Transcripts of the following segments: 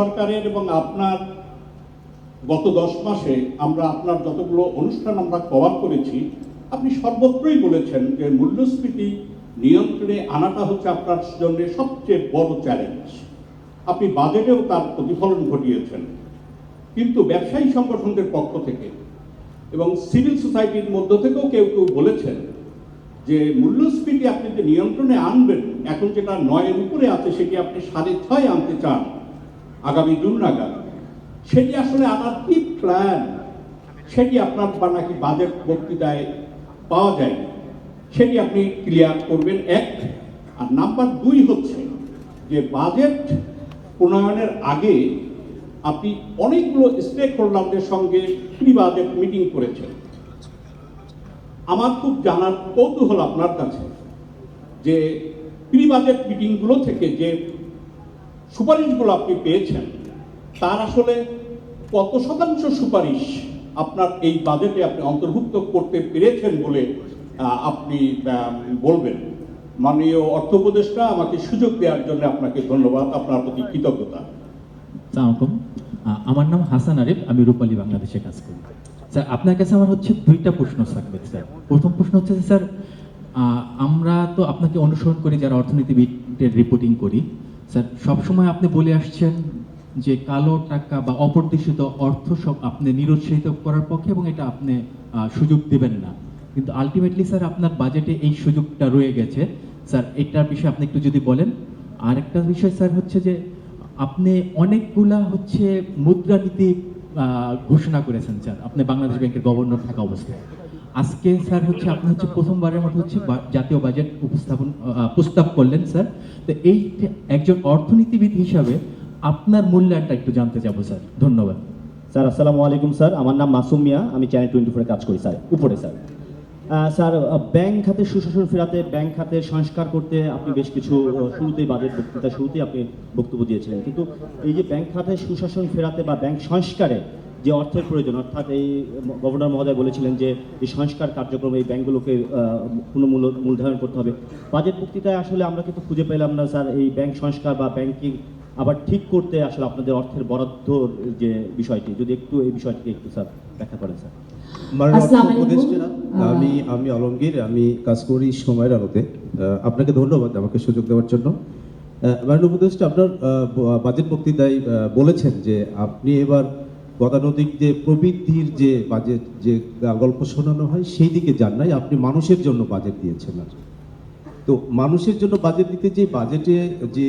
সরকারের এবং আপনার গত 10 মাসে আমরা আপনার যতগুলো অনুষ্ঠান আমরা কভার করেছি, আপনি সর্বত্রই বলেছেন যে মূল্যস্ফীতি নিয়ন্ত্রণে আনাটা হচ্ছে আপনার জন্য সবচেয়ে বড় চ্যালেঞ্জ। আপনি বাজেটেও তার প্রতিফলন ঘটিয়েছেন। কিন্তু ব্যবসায়ী সংগঠনদের পক্ষ থেকে এবং সিভিল সোসাইটির মধ্য থেকেও কেউ কেউ বলেছেন যে মূল্যস্ফীতি আপনি যে নিয়ন্ত্রণে আনবেন, এখন যেটা 9-এর উপরে আছে সেটি আপনি 6.5 আনতে চান আগামী জুন নাগাদ, সেটি আসলে আনার কি প্ল্যান সেটি আপনার বা নাকি বাজেট বক্তৃতায় পাওয়া যায়, সেটি আপনি ক্লিয়ার করবেন। এক আর নাম্বার 2 হচ্ছে যে বাজেট প্রণয়নের আগে আপনি অনেকগুলো স্টেক হোল্ডারদের সঙ্গে প্রি বাজেট মিটিং করেছেন। আমার খুব জানার কৌতূহল আপনার কাছে যে প্রি বাজেট মিটিংগুলো থেকে যে সুপারিশগুলো আপনি পেয়েছেন তার আসলে কত শতাংশ সুপারিশ আপনার এই বাজেটে আপনি অন্তর্ভুক্ত করতে পেরেছেন বলে আপনি বলবেন। মাননীয় অর্থ উপদেষ্টা, আমাকে সুযোগ দেওয়ার জন্য আপনাকে ধন্যবাদ, আপনার প্রতি কৃতজ্ঞতা। আসসালামু আমার নাম হাসান আরিফ, আমি রূপালী বাংলাদেশে কাজ করি। স্যার, আপনার কাছে আমার হচ্ছে 2টা প্রশ্ন থাকবে স্যার। প্রথম প্রশ্ন হচ্ছে যে স্যার, আমরা তো আপনাকে অনুসরণ করি যারা অর্থনীতিবিদের রিপোর্টিং করি। স্যার, সবসময় আপনি বলে আসছেন যে কালো টাকা বা অপরিশোধিত অর্থ সব আপনি নিরুৎসাহিত করার পক্ষে এবং এটা আপনি সুযোগ দেবেন না, কিন্তু আলটিমেটলি স্যার আপনার বাজেটে এই সুযোগটা রয়ে গেছে। স্যার, এটার বিষয়ে আপনি একটু যদি বলেন। আর একটা বিষয় স্যার হচ্ছে যে আপনি অনেকগুলা হচ্ছে মুদ্রানীতি ঘোষণা করেছেন স্যার, আপনি বাংলাদেশ ব্যাংকের গভর্নর থাকা অবস্থায়। আজকে স্যার হচ্ছে আপনি হচ্ছে প্রথমবারের মতো হচ্ছে জাতীয় বাজেট প্রস্তাব করলেন স্যার। তো এই একজন অর্থনীতিবিদ হিসাবে আপনার মূল্যায়নটা একটু জানতে যাবো স্যার। ধন্যবাদ স্যার। আসসালামু আলাইকুম স্যার, আমার নাম মাসুম মিয়া, আমি চ্যানেল 24 কাজ করি স্যার, উপরে স্যার। স্যার, ব্যাংক খাতের সুশাসন ফেরাতে, ব্যাংক খাতের সংস্কার করতে আপনি বেশ কিছু শুরুতেই বাজেট বক্তৃতা শুরুতেই আপনি বক্তব্য দিয়েছিলেন, কিন্তু এই যে ব্যাংক খাতের সুশাসন ফেরাতে বা ব্যাংক সংস্কারে যে অর্থের প্রয়োজন, অর্থাৎ এই গভর্নর মহোদয় বলেছিলেন যে এই সংস্কার কার্যক্রমে এই ব্যাংকগুলোকে মূলধারণ করতে হবে। বাজেট বক্তৃতায় আসলে আমরা কিন্তু খুঁজে পেলাম না স্যার এই ব্যাংক সংস্কার বা ব্যাংকিং আবার ঠিক করতে আসলে আপনাদের অর্থের বরাদ্দর যে বিষয়টি, যদি একটু এই বিষয়টিকে একটু স্যার ব্যাখ্যা করেন স্যার। আমি আলমগীর, আমি কাজ করি সময়ের আলোতে। আপনাকে ধন্যবাদ আমাকে সুযোগ দেওয়ার জন্য। মাননীয় উপদেষ্টা, আপনার বাজেট বক্তৃতায় বলেছেন যে আপনি এবার গতানুগতিক যে প্রবৃদ্ধির যে বাজেট যে গল্প শোনানো হয় সেই দিকে যান নাই, আপনি মানুষের জন্য বাজেট দিয়েছেন। তো মানুষের জন্য বাজেট দিতে যে বাজেটে যে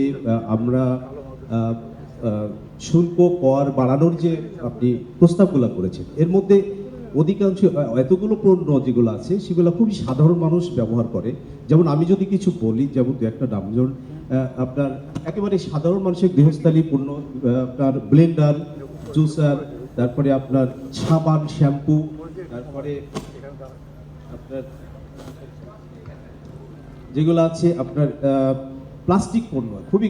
আমরা শুল্ক কর বাড়ানোর যে আপনি প্রস্তাবগুলো করেছেন, এর মধ্যে অধিকাংশ এতগুলো পণ্য যেগুলো আছে সেগুলো খুবই সাধারণ মানুষ ব্যবহার করে। যেমন আমি যদি কিছু বলি, যেমন দু একটা নাম, যেমন আপনার একেবারে সাধারণ মানুষের গৃহস্থালী পণ্য, আপনার ব্লেন্ডার, জুসার, তারপরে আপনার সাবান, শ্যাম্পু, তারপরে আপনার যেগুলো আছে আপনার প্লাস্টিক পণ্য, খুবই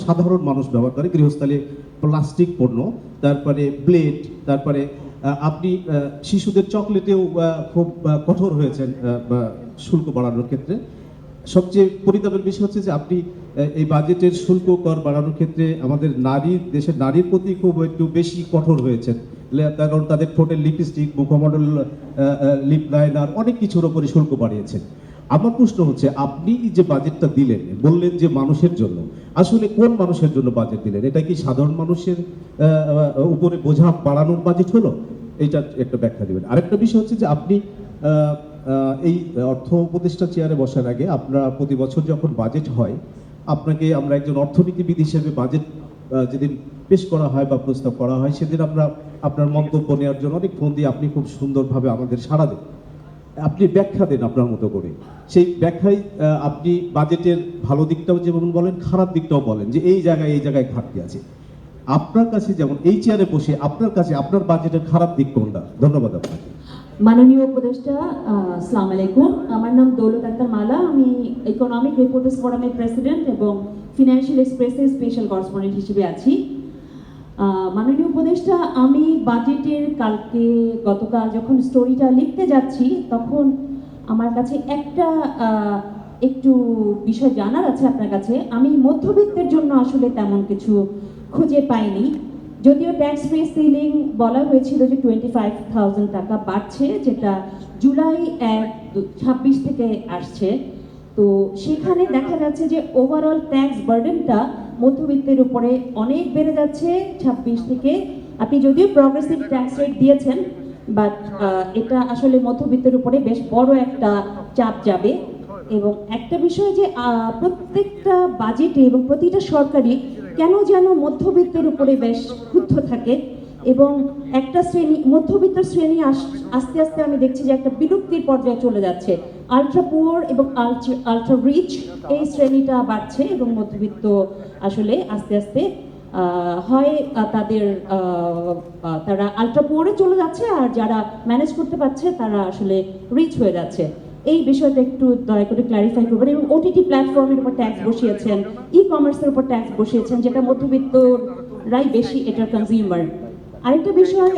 সাধারণ মানুষ ব্যবহার করে গৃহস্থালী প্লাস্টিক পণ্য, তারপরে ব্লেড, তারপরে আপনি শিশুদের চকলেটেও খুব কঠোর হয়েছেন শুল্ক বাড়ানোর ক্ষেত্রে। সবচেয়ে পরিতাপের বিষয় হচ্ছে যে আপনি এই বাজেটের শুল্ক কর বাড়ানোর ক্ষেত্রে আমাদের দেশের নারীর প্রতি খুব একটু বেশি কঠোর হয়েছেন, কারণ তাদের ঠোঁটের লিপস্টিক, মুখমণ্ডল, লিপ লাইনার, অনেক কিছুর ওপরে শুল্ক বাড়িয়েছেন। আমার প্রশ্ন হচ্ছে, আপনি যে বাজেটটা দিলেন, বললেন যে মানুষের জন্য, আসলে কোন মানুষের জন্য বাজেট দিলেন? এটা কি সাধারণ মানুষের উপরে বোঝা বাড়ানোর বাজেট হলো? এইটা একটা ব্যাখ্যা দিবেন। আরেকটা বিষয় হচ্ছে যে আপনি এই অর্থ উপদেষ্টা চেয়ারে বসার আগে আপনারা প্রতি বছর যখন বাজেট হয়, আপনাকে আমরা একজন অর্থনীতিবিদ হিসেবে বাজেট যেদিন পেশ করা হয় বা প্রস্তাব করা হয়, সেদিন আমরা আপনার মন্তব্য নেওয়ার জন্য অনেক ফোন দিয়ে আপনি খুব সুন্দরভাবে আমাদের সাড়া দেন, আপনি ব্যাখ্যা দেন আপনার মতো করে। সেই ব্যাখ্যায় আপনি বাজেটের ভালো দিকটাও যেমন বলেন, খারাপ দিকটাও বলেন যে এই জায়গায় ঘাটতি আছে। আপনার কাছে যেমন এই চেয়ারে বসে আপনার কাছে আপনার বাজেটের খারাপ দিক কোনটা? ধন্যবাদ আপনাকে। মাননীয় উপদেষ্টা, আসসালামু আলাইকুম। আমার নাম দৌলত আক্তার মালা, আমি ইকোনমিক রিপোর্টার্স ফোরামের প্রেসিডেন্ট এবং ফিনান্সিয়াল এক্সপ্রেসের স্পেশাল করেসপন্ডেন্ট হিসেবে আছি। মাননীয় উপদেষ্টা, আমি বাজেটের গতকাল যখন স্টোরিটা লিখতে যাচ্ছি, তখন আমার কাছে একটু বিষয় জানার আছে আপনার কাছে। আমি মধ্যবিত্তের জন্য আসলে তেমন কিছু খুঁজে পাইনি। যদিও ট্যাক্স ফ্রি সিলিং বলা হয়েছিল যে 25,000 টাকা বাড়ছে, যেটা জুলাই 26 থেকে আসছে। তো সেখানে দেখা যাচ্ছে যে ওভারঅল ট্যাক্স বার্ডেনটা মধ্যবিত্তের উপরে অনেক বেড়ে যাচ্ছে 26 থেকে। আপনি যদিও প্রগ্রেসিভ ট্যাক্স রেট দিয়েছেন, বাট এটা আসলে মধ্যবিত্তের উপরে বেশ বড় একটা চাপ যাবে। এবং একটা বিষয় যে প্রত্যেকটা বাজেটে এবং প্রতিটা সরকারি কেন যেন মধ্যবিত্তের উপরে বেশ ক্ষুব্ধ থাকে, এবং একটা শ্রেণী মধ্যবিত্ত শ্রেণী আস্তে আস্তে আমি দেখছি যে একটা বিলুপ্তির পর্যায়ে চলে যাচ্ছে। আলট্রা পুয়ার এবং আলট্রা রিচ এই শ্রেণীটা বাড়ছে, এবং মধ্যবিত্ত আসলে আস্তে আস্তে হয় তাদের তারা আলট্রা পুয়ারে চলে যাচ্ছে, আর যারা ম্যানেজ করতে পারছে তারা আসলে রিচ হয়ে যাচ্ছে। এই বিষয়টা একটু দয়া করে ক্ল্যারিফাই করবেন। এবং ওটিটি প্ল্যাটফর্মের উপর ট্যাক্স বসিয়েছেন, ই কমার্সের উপর ট্যাক্স বসিয়েছেন, যেটা মধ্যবিত্তরাই বেশি এটার কনজিউমার। আরেকটা বিষয়